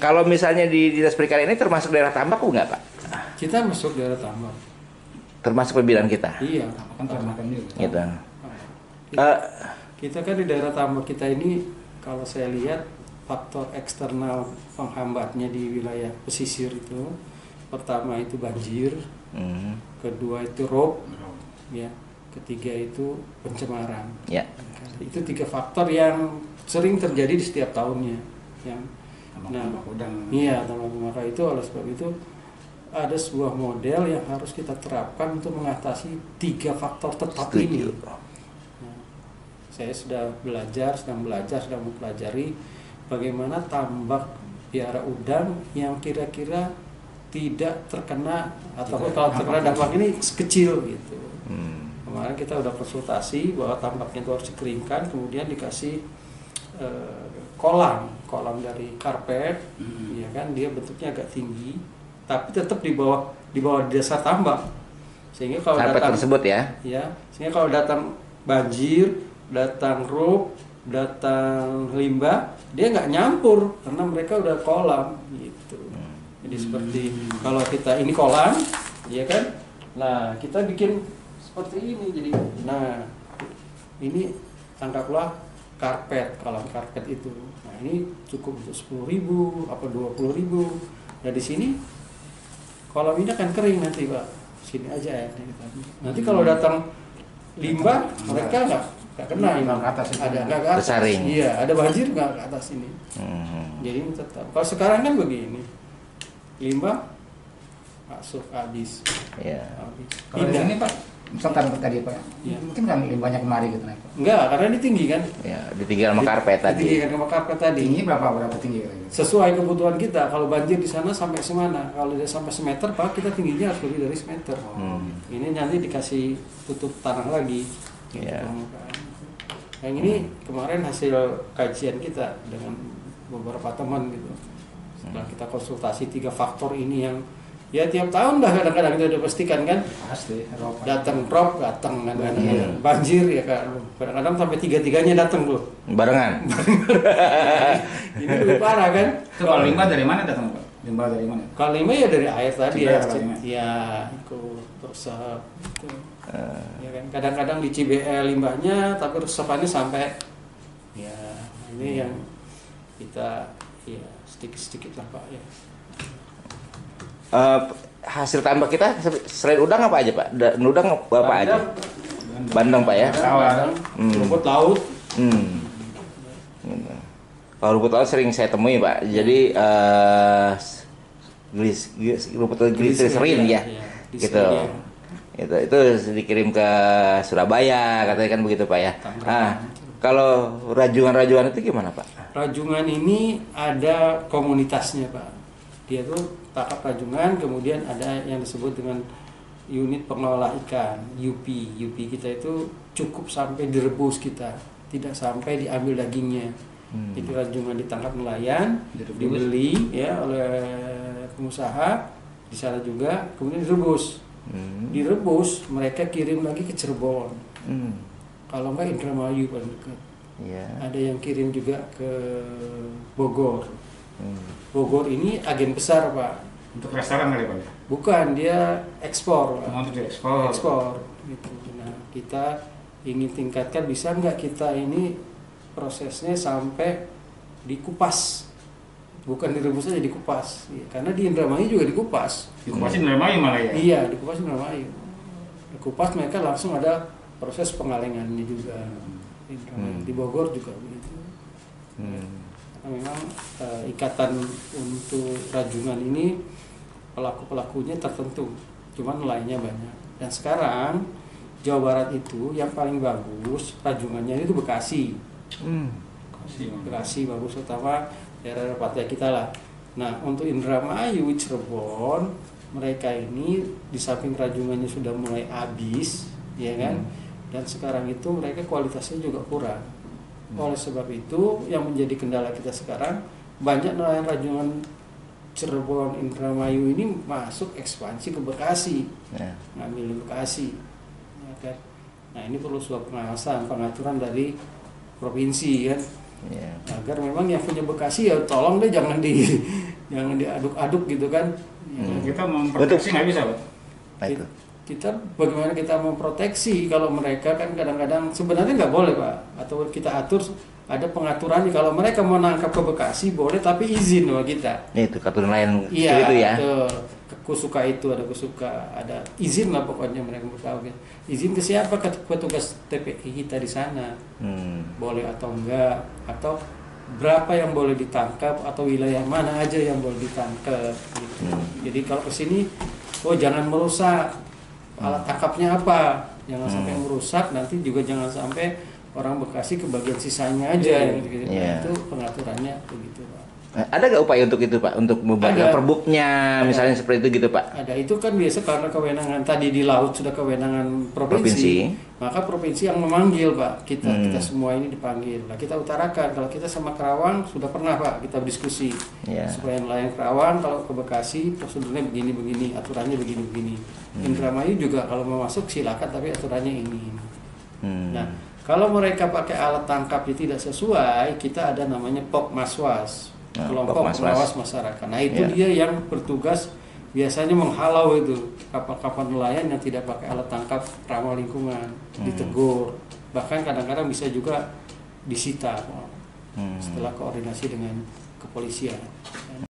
Kalau misalnya di Dinas Perikanan ini termasuk daerah tambak enggak, Pak? Kita masuk daerah tambak. Termasuk pembidan kita. Iya, Kan termakan juga. Gitu. Kita, kita kan di daerah tambak kita ini, kalau saya lihat faktor eksternal penghambatnya di wilayah pesisir itu, pertama itu banjir, kedua itu rob, ya, ketiga itu pencemaran. Ya. Itu 3 faktor yang sering terjadi di setiap tahunnya. Yang, Tambak udang. iya, maka itu oleh sebab itu ada sebuah model yang harus kita terapkan untuk mengatasi 3 faktor tetap ini. Nah, saya sedang belajar, sedang mempelajari bagaimana tambak piara udang yang kira-kira tidak terkena ataupun kalau terkena dampak ini kecil gitu. Kemarin kita udah konsultasi bahwa tambaknya itu harus dikeringkan, kemudian dikasih kolam dari karpet, ya kan, dia bentuknya agak tinggi, tapi tetap di bawah dasar tambak, sehingga kalau Karpet datang tersebut ya. sehingga kalau datang banjir, datang rob, datang limbah, dia nggak nyampur karena mereka udah kolam gitu. Jadi seperti kalau kita ini kolam, ya kan, nah kita bikin seperti ini, jadi nah ini anggaplah karpet, kolam karpet itu. Nah ini cukup untuk 10.000 apa 20.000. Nah di sini kolam ini akan kering nanti, Pak. Sini aja ya. Nanti kalau datang limbah, mereka nggak kena ini. Nggak ke atas itu. Ada nggak ke atas. Tersaring. Iya, ada banjir nggak ke atas ini. Jadi ini tetap. Kalau sekarang kan begini, limbah masuk habis. Ya. Habis. Kalau di sini Pak, misalkan tadi Pak, Iya. mungkin kan limbahnya kemari gitu naik Pak. Enggak, karena ini tinggi kan. Ya, ditinggal sama karpet tadi. Ditinggikan sama karpet tadi. Tinggi berapa tinggi gitu? Sesuai kebutuhan kita. Kalau banjir di sana sampai semana. Kalau dia sampai semeter, Pak, kita tingginya harus lebih dari semeter. Ini nanti dikasih tutup tanah lagi. Iya. Yang ini kemarin hasil kajian kita dengan beberapa teman gitu. Setelah kita konsultasi 3 faktor ini yang ya tiap tahun dah kadang-kadang kita udah pastikan kan. Pasti. Datang rob, datang kan. Banjir ya kan. Kadang-kadang sampai 3-3-nya datang loh. Barengan. Ini lebih parah kan. Itu kalau limbah dari mana datang Pak? Limbah dari mana? Kalau limbah ya dari air tadi Ciber, ya. Pak, Ya, ikut resep gitu. Ya kan. Kadang-kadang di CBL limbahnya tapi resepannya sampai ya ini yang kita ya sedikit-sedikit lah Pak ya. Hasil tambak kita selain udang apa aja, Pak? Udang apa aja? Bandeng, Pak ya. Rumput laut. Gitu. Kalau rumput laut sering saya temui, Pak. Jadi rumput laut gliserin ya. Gitu. Itu dikirim ke Surabaya, katanya kan begitu, Pak ya. Nah, kalau rajungan-rajungan itu gimana, Pak? Rajungan ini ada komunitasnya, Pak. Dia tuh tangkap rajungan, kemudian ada yang disebut dengan unit pengelola ikan, UP. UP kita itu cukup sampai direbus kita, tidak sampai diambil dagingnya. Jadi rajungan ditangkap nelayan, dibeli ya oleh pengusaha di sana juga, kemudian direbus. Direbus, mereka kirim lagi ke Cirebon. Kalau enggak Indramayu paling dekat. Ada yang kirim juga ke Bogor. Bogor ini agen besar, Pak. Untuk restoran kali Pak? Bukan, dia ekspor. Pak. Untuk diekspor. Ekspor. Gitu. Nah, kita ingin tingkatkan, bisa nggak kita ini prosesnya sampai dikupas, bukan direbus aja, dikupas. Ya, karena di Indramayu juga dikupas. Dikupasin Indramayu malah ya? Iya, dikupas Indramayu. Dikupas mereka langsung ada proses pengalengannya juga. Di Bogor juga begitu. Memang ikatan untuk rajungan ini pelaku-pelakunya tertentu, cuman lainnya banyak. Dan sekarang Jawa Barat itu yang paling bagus rajungannya itu Bekasi. Bekasi bagus, utama daerah Patai kita lah. Nah untuk Indramayu, Cirebon, mereka ini di samping rajungannya sudah mulai habis, ya kan? Dan sekarang itu mereka kualitasnya juga kurang. Oleh sebab itu yang menjadi kendala kita sekarang, banyak nelayan rajungan Cirebon, Indramayu ini masuk ekspansi ke Bekasi, ngambil di Bekasi, ya kan? Nah ini perlu sebuah pengawasan, pengaturan dari provinsi kan, agar memang yang punya Bekasi ya tolong deh jangan jangan diaduk-aduk gitu kan. Kita memproteksi nggak bisa, Pak. Nah, itu. Kita bagaimana kita memproteksi kalau mereka kan kadang-kadang sebenarnya nggak boleh Pak, atau kita atur ada pengaturannya. Kalau mereka mau nangkap ke Bekasi boleh, tapi izin sama kita. Itu kartun lain Iya, itu ya. Kusuka itu ada Kusuka, ada izin lah pokoknya mereka tahu kan. Izin ke siapa? Ke petugas TPI kita di sana. Boleh atau enggak, atau berapa yang boleh ditangkap, atau wilayah mana aja yang boleh ditangkap gitu. Jadi kalau ke sini, oh jangan merusak. Alat tangkapnya apa? Jangan sampai merusak, nanti juga jangan sampai orang Bekasi ke bagian sisanya aja gitu. Yeah. Itu pengaturannya begitu, Pak. Ada nggak upaya untuk itu Pak? Untuk membuat Ada. perbuknya misalnya seperti itu gitu Pak? Ada, itu kan biasa karena kewenangan tadi di laut sudah kewenangan provinsi. Maka provinsi yang memanggil Pak, kita semua ini dipanggil. Nah, kita utarakan kalau kita sama Kerawang sudah pernah Pak kita berdiskusi supaya nelayan Kerawang kalau ke Bekasi prosedurnya begini-begini, aturannya begini-begini. Indramayu juga kalau mau masuk silakan tapi aturannya ini. Nah, kalau mereka pakai alat tangkap yang tidak sesuai, kita ada namanya Pokmaswas, kelompok pengawas masyarakat. Nah itu dia yang bertugas biasanya menghalau itu kapal-kapal nelayan yang tidak pakai alat tangkap ramah lingkungan, ditegur, bahkan kadang-kadang bisa juga disita setelah koordinasi dengan kepolisian.